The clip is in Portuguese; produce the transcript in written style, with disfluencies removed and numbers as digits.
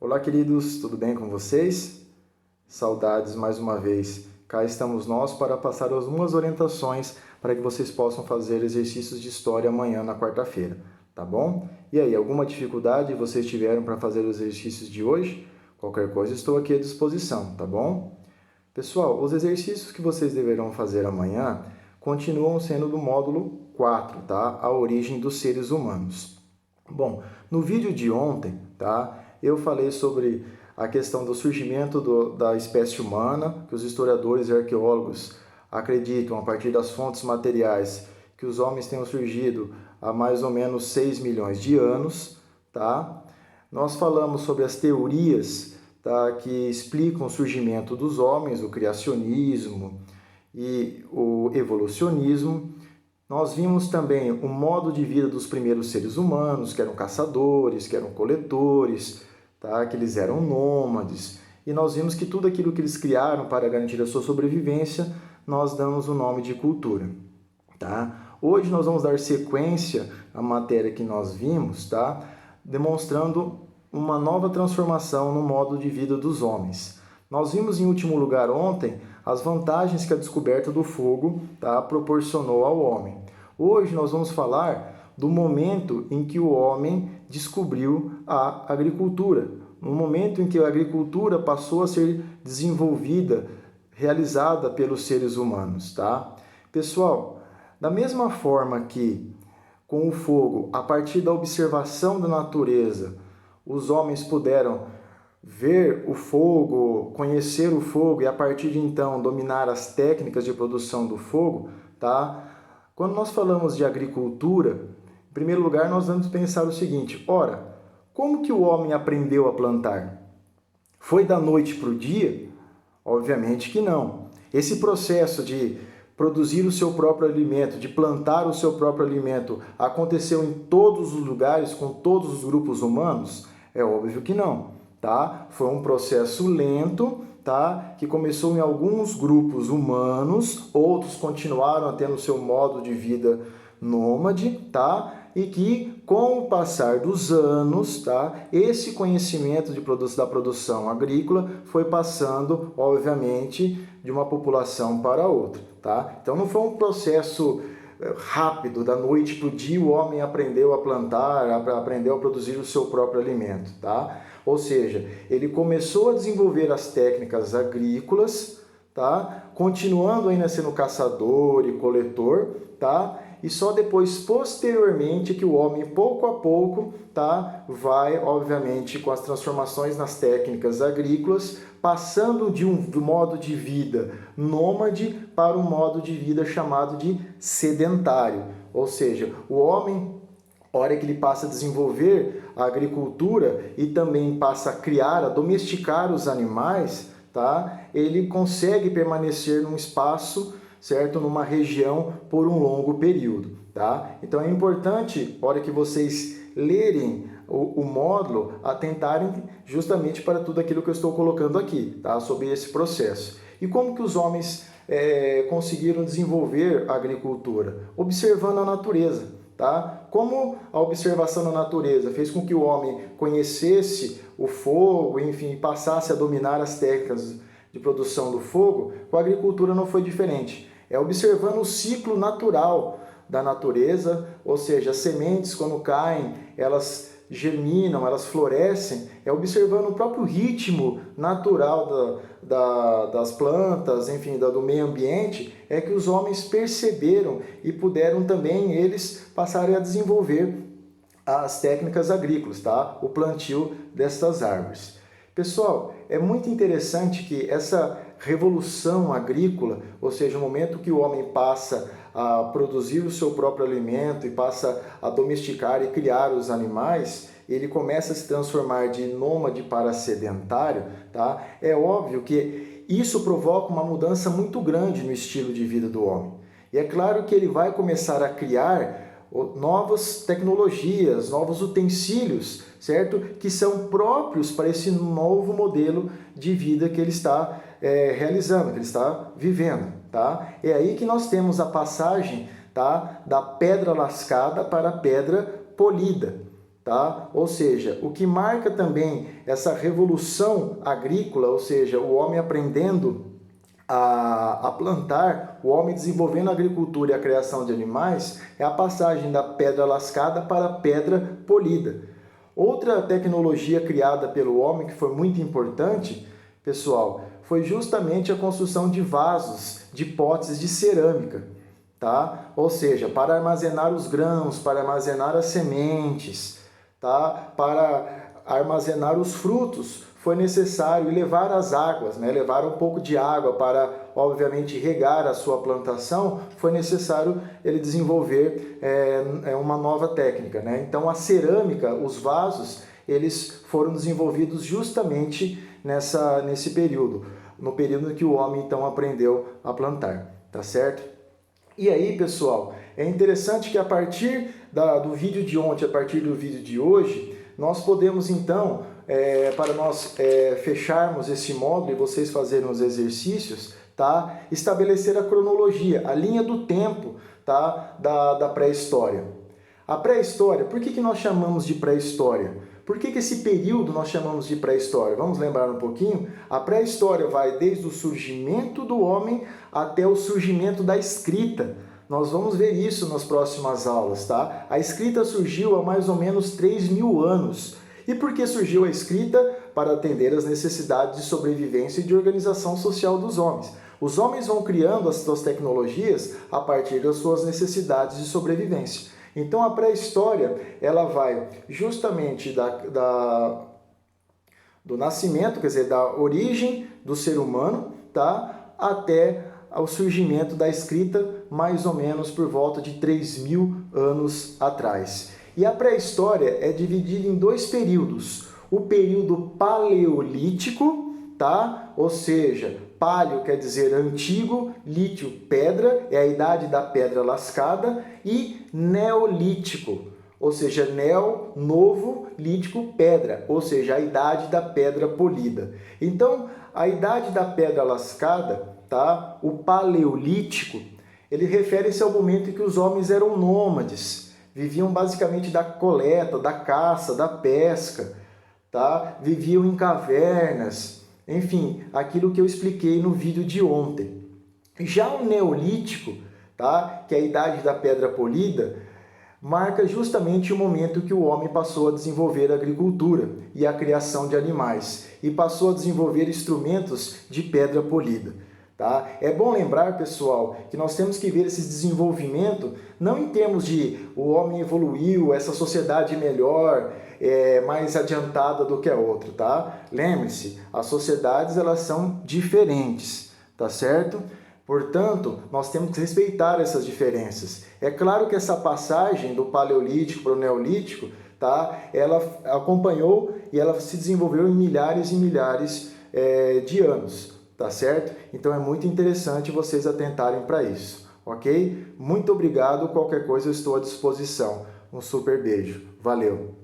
Olá, queridos, tudo bem com vocês? Saudades mais uma vez. Cá estamos nós para passar algumas orientações para que vocês possam fazer exercícios de história amanhã na quarta-feira, tá bom? E aí, alguma dificuldade vocês tiveram para fazer os exercícios de hoje? Qualquer coisa, estou aqui à disposição, tá bom? Pessoal, os exercícios que vocês deverão fazer amanhã continuam sendo do módulo 4, tá? A origem dos seres humanos. Bom, no vídeo de ontem, tá? Eu falei sobre a questão do surgimento da espécie humana, que os historiadores e arqueólogos acreditam, a partir das fontes materiais, que os homens tenham surgido há mais ou menos 6 milhões de anos, tá? Nós falamos sobre as teorias, tá, que explicam o surgimento dos homens, o criacionismo e o evolucionismo. Nós vimos também o modo de vida dos primeiros seres humanos, que eram caçadores, que eram coletores, tá? Que eles eram nômades. E nós vimos que tudo aquilo que eles criaram para garantir a sua sobrevivência, nós damos o nome de cultura. Tá? Hoje nós vamos dar sequência à matéria que nós vimos, tá? Demonstrando uma nova transformação no modo de vida dos homens. Nós vimos em último lugar ontem as vantagens que a descoberta do fogo, tá, proporcionou ao homem. Hoje nós vamos falar do momento em que o homem descobriu a agricultura, no momento em que a agricultura passou a ser desenvolvida, realizada pelos seres humanos, tá? Pessoal, da mesma forma que com o fogo, a partir da observação da natureza, os homens puderam ver o fogo, conhecer o fogo e a partir de então dominar as técnicas de produção do fogo, tá? Quando nós falamos de agricultura, em primeiro lugar nós vamos pensar o seguinte: ora, como que o homem aprendeu a plantar? Foi da noite para o dia? Obviamente que não. Esse processo de produzir o seu próprio alimento, de plantar o seu próprio alimento, aconteceu em todos os lugares, com todos os grupos humanos? É óbvio que não. Tá? Foi um processo lento, tá? Que começou em alguns grupos humanos, outros continuaram tendo seu modo de vida nômade, tá? E que com o passar dos anos, tá? Esse conhecimento da produção agrícola foi passando, obviamente, de uma população para outra, tá? Então não foi um processo rápido, da noite para o dia o homem aprendeu a plantar, aprendeu a produzir o seu próprio alimento, tá? Ou seja, ele começou a desenvolver as técnicas agrícolas, tá? Continuando ainda sendo caçador e coletor, tá? E só depois, posteriormente, que o homem, pouco a pouco, tá? Vai, obviamente, com as transformações nas técnicas agrícolas, passando do modo de vida nômade para um modo de vida chamado de sedentário. Ou seja, o homem, a hora que ele passa a desenvolver a agricultura e também passa a criar, a domesticar os animais, tá? Ele consegue permanecer num espaço, certo? Numa região por um longo período, tá? Então é importante, a hora que vocês lerem o módulo, atentarem justamente para tudo aquilo que eu estou colocando aqui, tá? Sobre esse processo. E como que os homens conseguiram desenvolver a agricultura? Observando a natureza, tá? Como a observação da natureza fez com que o homem conhecesse o fogo, enfim, passasse a dominar as técnicas de produção do fogo, com a agricultura não foi diferente. É observando o ciclo natural da natureza, ou seja, as sementes quando caem, elas germinam, elas florescem, é observando o próprio ritmo natural das plantas, enfim, do meio ambiente, é que os homens perceberam e puderam também eles passarem a desenvolver as técnicas agrícolas, tá? O plantio destas árvores. Pessoal, é muito interessante que essa revolução agrícola, ou seja, o momento que o homem passa a produzir o seu próprio alimento e passa a domesticar e criar os animais, ele começa a se transformar de nômade para sedentário, tá? É óbvio que isso provoca uma mudança muito grande no estilo de vida do homem. E é claro que ele vai começar a criar novas tecnologias, novos utensílios, certo? Que são próprios para esse novo modelo de vida que ele está realizando, que ele está vivendo, tá? É aí que nós temos a passagem, tá? Da pedra lascada para a pedra polida, tá? Ou seja, o que marca também essa revolução agrícola, ou seja, o homem aprendendo a plantar, o homem desenvolvendo a agricultura e a criação de animais, é a passagem da pedra lascada para a pedra polida. Outra tecnologia criada pelo homem que foi muito importante, pessoal, foi justamente a construção de vasos, de potes de cerâmica, tá? Ou seja, para armazenar os grãos, para armazenar as sementes, tá? Para armazenar os frutos, foi necessário levar as águas, né? Levar um pouco de água para, obviamente, regar a sua plantação, foi necessário ele desenvolver uma nova técnica, né? Então, a cerâmica, os vasos, eles foram desenvolvidos justamente nesse período, no período em que o homem, então, aprendeu a plantar, tá certo? E aí, pessoal, é interessante que a partir do vídeo de ontem, a partir do vídeo de hoje, nós podemos, então, para nós fecharmos esse módulo e vocês fazerem os exercícios, tá? Estabelecer a cronologia, a linha do tempo, tá? da pré-história. A pré-história, por que nós chamamos de pré-história? Por que esse período nós chamamos de pré-história? Vamos lembrar um pouquinho? A pré-história vai desde o surgimento do homem até o surgimento da escrita. Nós vamos ver isso nas próximas aulas, tá? A escrita surgiu há mais ou menos 3.000 anos. E por que surgiu a escrita? Para atender às necessidades de sobrevivência e de organização social dos homens. Os homens vão criando as suas tecnologias a partir das suas necessidades de sobrevivência. Então, a pré-história, ela vai justamente do nascimento, quer dizer, da origem do ser humano, tá? Até o surgimento da escrita, mais ou menos por volta de 3.000 anos atrás. E a pré-história é dividida em dois períodos. O período paleolítico, tá? Ou seja, paleo quer dizer antigo, lítio, pedra, é a idade da pedra lascada, e neolítico, ou seja, neo, novo, lítico, pedra, ou seja, a idade da pedra polida. Então, a idade da pedra lascada, tá? O paleolítico, ele refere-se ao momento em que os homens eram nômades, viviam basicamente da coleta, da caça, da pesca, tá? Viviam em cavernas, enfim, aquilo que eu expliquei no vídeo de ontem. Já o neolítico, tá? Que é a idade da pedra polida, marca justamente o momento que o homem passou a desenvolver a agricultura e a criação de animais e passou a desenvolver instrumentos de pedra polida. Tá? É bom lembrar, pessoal, que nós temos que ver esse desenvolvimento não em termos de o homem evoluiu, essa sociedade melhor, mais adiantada do que a outra, tá? Lembre-se, as sociedades elas são diferentes, tá certo? Portanto, nós temos que respeitar essas diferenças. É claro que essa passagem do paleolítico para o neolítico, tá? Ela acompanhou e ela se desenvolveu em milhares e milhares de anos. Tá certo? Então é muito interessante vocês atentarem para isso, ok? Muito obrigado, qualquer coisa eu estou à disposição. Um super beijo. Valeu!